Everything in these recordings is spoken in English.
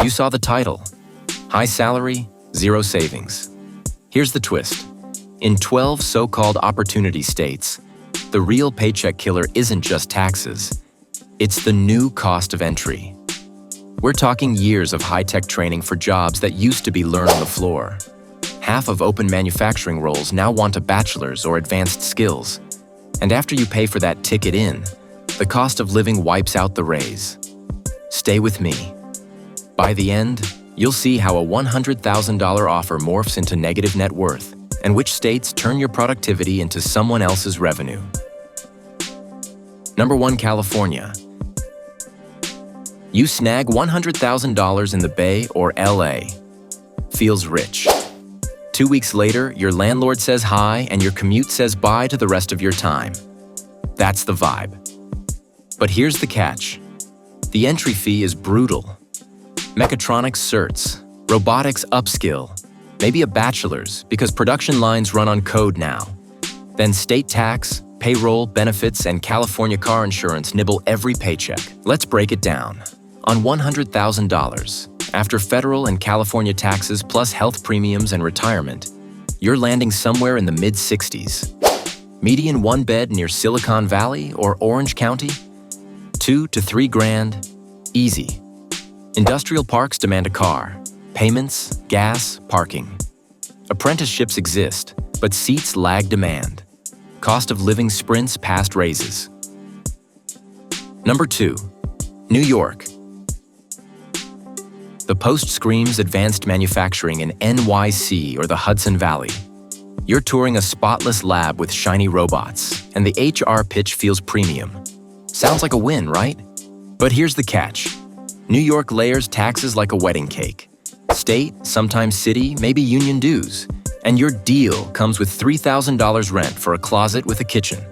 You saw the title. High salary, zero savings. Here's the twist. In 12 so-called opportunity states, the real paycheck killer isn't just taxes. It's the new cost of entry. We're talking years of high-tech training for jobs that used to be learned on the floor. Half of open manufacturing roles now want a bachelor's or advanced skills. And after you pay for that ticket in, the cost of living wipes out the raise. Stay with me. By the end, you'll see how a $100,000 offer morphs into negative net worth and which states turn your productivity into someone else's revenue. Number 1, California. You snag $100,000 in the Bay or LA. Feels rich. 2 weeks later, your landlord says hi and your commute says bye to the rest of your time. That's the vibe. But here's the catch. The entry fee is brutal. Mechatronics certs, robotics upskill, maybe a bachelor's because production lines run on code now. Then state tax, payroll, benefits, and California car insurance nibble every paycheck. Let's break it down. On $100,000, after federal and California taxes plus health premiums and retirement, you're landing somewhere in the mid-60s. Median one bed near Silicon Valley or Orange County? 2 to 3 grand, easy. Industrial parks demand a car. Payments, gas, parking. Apprenticeships exist, but seats lag demand. Cost of living sprints past raises. Number 2, New York. The post screams advanced manufacturing in NYC or the Hudson Valley. You're touring a spotless lab with shiny robots, and the HR pitch feels premium. Sounds like a win, right? But here's the catch. New York layers taxes like a wedding cake. State, sometimes city, maybe union dues. And your deal comes with $3,000 rent for a closet with a kitchen.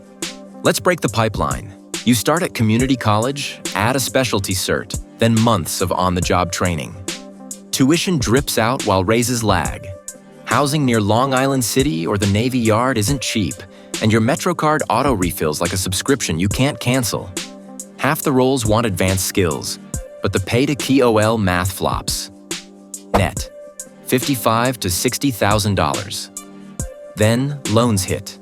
Let's break the pipeline. You start at community college, add a specialty cert, then months of on-the-job training. Tuition drips out while raises lag. Housing near Long Island City or the Navy Yard isn't cheap, and your MetroCard auto refills like a subscription you can't cancel. Half the roles want advanced skills, but the pay to KOL math flops. Net, $55,000 to $60,000. Then loans hit.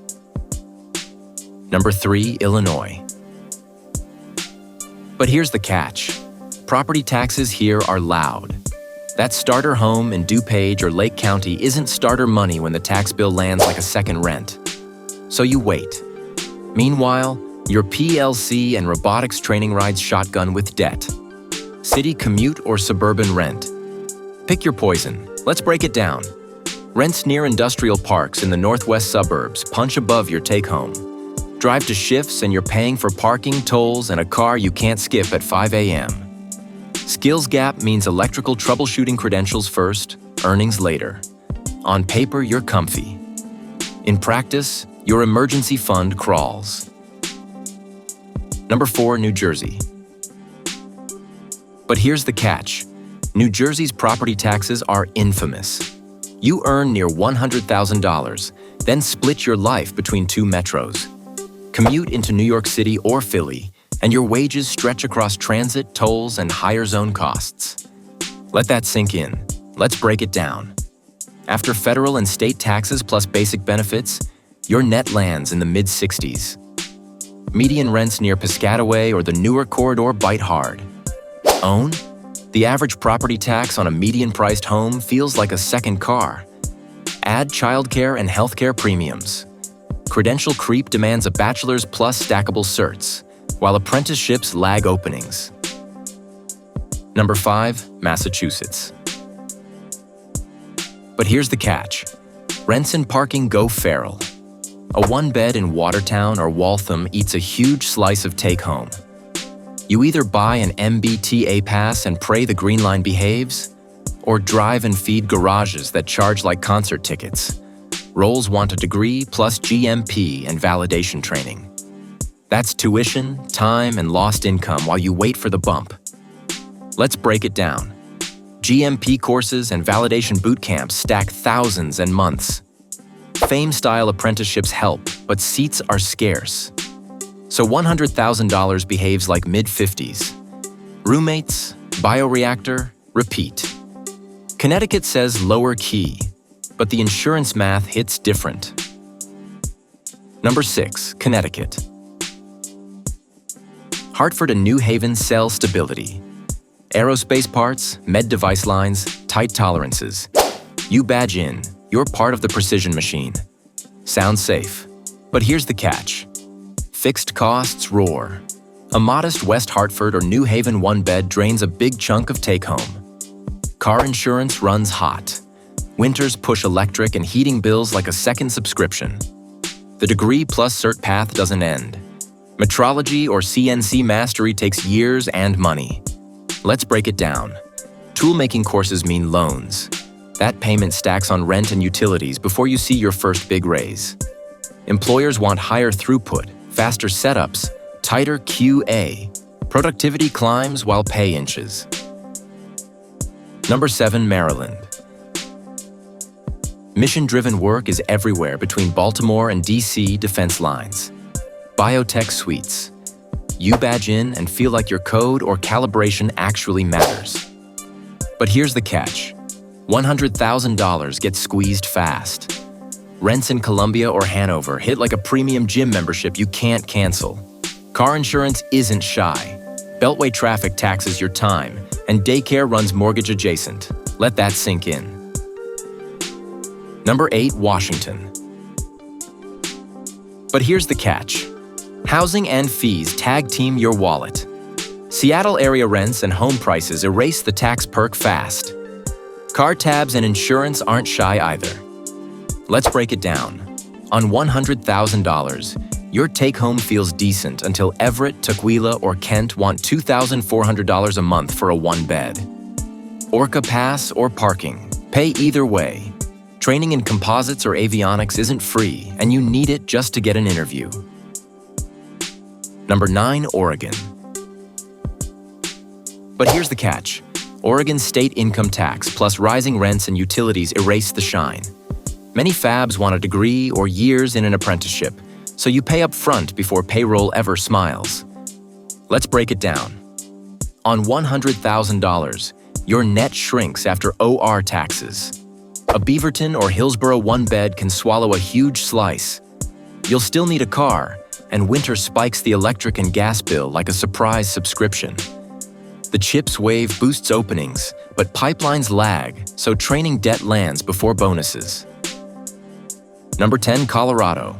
Number 3, Illinois. But here's the catch. Property taxes here are loud. That starter home in DuPage or Lake County isn't starter money when the tax bill lands like a second rent. So you wait. Meanwhile, your PLC and robotics training rides shotgun with debt. City commute or suburban rent? Pick your poison. Let's break it down. Rents near industrial parks in the northwest suburbs punch above your take-home. Drive to shifts and you're paying for parking, tolls, and a car you can't skip at 5 a.m. Skills gap means electrical troubleshooting credentials first, earnings later. On paper, you're comfy. In practice, your emergency fund crawls. Number 4, New Jersey. But here's the catch. New Jersey's property taxes are infamous. You earn near $100,000, then split your life between 2 metros. Commute into New York City or Philly, and your wages stretch across transit, tolls, and higher zone costs. Let that sink in. Let's break it down. After federal and state taxes plus basic benefits, your net lands in the mid-60s. Median rents near Piscataway or the Newark corridor bite hard. Own? The average property tax on a median-priced home feels like a second car. Add childcare and healthcare premiums. Credential creep demands a bachelor's plus stackable certs, while apprenticeships lag openings. Number 5, Massachusetts. But here's the catch. Rents and parking go feral. A one-bed in Watertown or Waltham eats a huge slice of take-home. You either buy an MBTA pass and pray the Green Line behaves, or drive and feed garages that charge like concert tickets. Roles want a degree plus GMP and validation training. That's tuition, time, and lost income while you wait for the bump. Let's break it down. GMP courses and validation boot camps stack thousands and months. Fame-style apprenticeships help, but seats are scarce. So $100,000 behaves like mid-50s. Roommates, bioreactor, repeat. Connecticut says lower key, but the insurance math hits different. Number 6, Connecticut. Hartford and New Haven sell stability. Aerospace parts, med device lines, tight tolerances. You badge in, you're part of the precision machine. Sounds safe, but here's the catch. Fixed costs roar. A modest West Hartford or New Haven one-bed drains a big chunk of take-home. Car insurance runs hot. Winters push electric and heating bills like a second subscription. The degree plus cert path doesn't end. Metrology or CNC mastery takes years and money. Let's break it down. Tool-making courses mean loans. That payment stacks on rent and utilities before you see your first big raise. Employers want higher throughput, faster setups, tighter QA. Productivity climbs while pay inches. Number 7, Maryland. Mission-driven work is everywhere between Baltimore and DC defense lines. Biotech suites. You badge in and feel like your code or calibration actually matters. But here's the catch. $100,000 gets squeezed fast. Rents in Columbia or Hanover hit like a premium gym membership you can't cancel. Car insurance isn't shy. Beltway traffic taxes your time, and daycare runs mortgage adjacent. Let that sink in. Number 8, Washington. But here's the catch. Housing and fees tag team your wallet. Seattle area rents and home prices erase the tax perk fast. Car tabs and insurance aren't shy either. Let's break it down. On $100,000, your take-home feels decent until Everett, Tukwila, or Kent want $2,400 a month for a one-bed. Orca pass or parking. Pay either way. Training in composites or avionics isn't free, and you need it just to get an interview. Number 9, Oregon. But here's the catch. Oregon's state income tax plus rising rents and utilities erase the shine. Many fabs want a degree or years in an apprenticeship, so you pay up front before payroll ever smiles. Let's break it down. On $100,000, your net shrinks after OR taxes. A Beaverton or Hillsborough one-bed can swallow a huge slice. You'll still need a car, and winter spikes the electric and gas bill like a surprise subscription. The CHIPS wave boosts openings, but pipelines lag, so training debt lands before bonuses. Number 10, Colorado.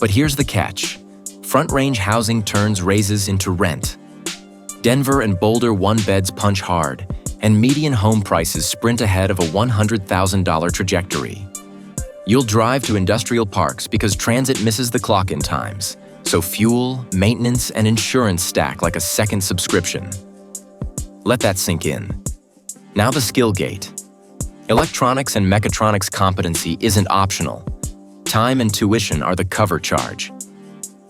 But here's the catch. Front Range housing turns raises into rent. Denver and Boulder one-beds punch hard, and median home prices sprint ahead of a $100,000 trajectory. You'll drive to industrial parks because transit misses the clock in times, so fuel, maintenance, and insurance stack like a second subscription. Let that sink in. Now the skill gate. Electronics and mechatronics competency isn't optional. Time and tuition are the cover charge.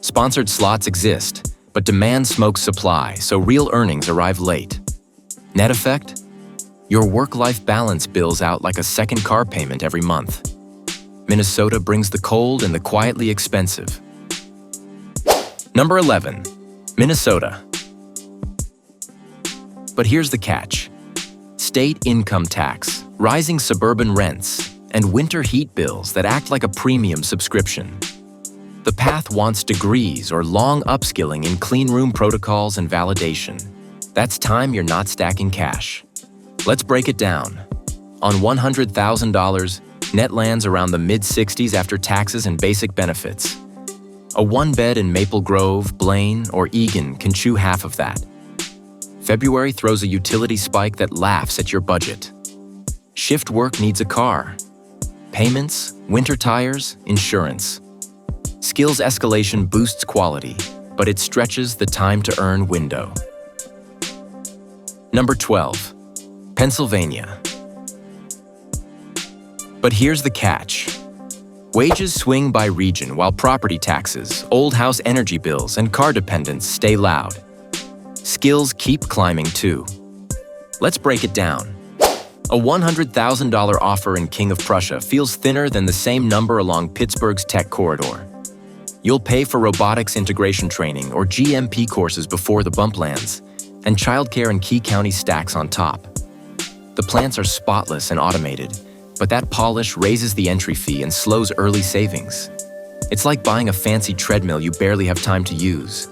Sponsored slots exist, but demand smokes supply, so real earnings arrive late. Net effect? Your work-life balance bills out like a second car payment every month. Minnesota brings the cold and the quietly expensive. Number 11, Minnesota. But here's the catch. State income tax, rising suburban rents, and winter heat bills that act like a premium subscription. The path wants degrees or long upskilling in clean room protocols and validation. That's time you're not stacking cash. Let's break it down. On $100,000, net lands around the mid-60s after taxes and basic benefits. A one-bed in Maple Grove, Blaine, or Eagan can chew half of that. February throws a utility spike that laughs at your budget. Shift work needs a car. Payments, winter tires, insurance. Skills escalation boosts quality, but it stretches the time-to-earn window. Number 12, Pennsylvania. But here's the catch. Wages swing by region while property taxes, old house energy bills, and car dependents stay loud. Skills keep climbing too. Let's break it down. A $100,000 offer in King of Prussia feels thinner than the same number along Pittsburgh's tech corridor. You'll pay for robotics integration training or GMP courses before the bump lands, And childcare in key counties stacks on top. The plants are spotless and automated, but that polish raises the entry fee and slows early savings. It's like buying a fancy treadmill you barely have time to use.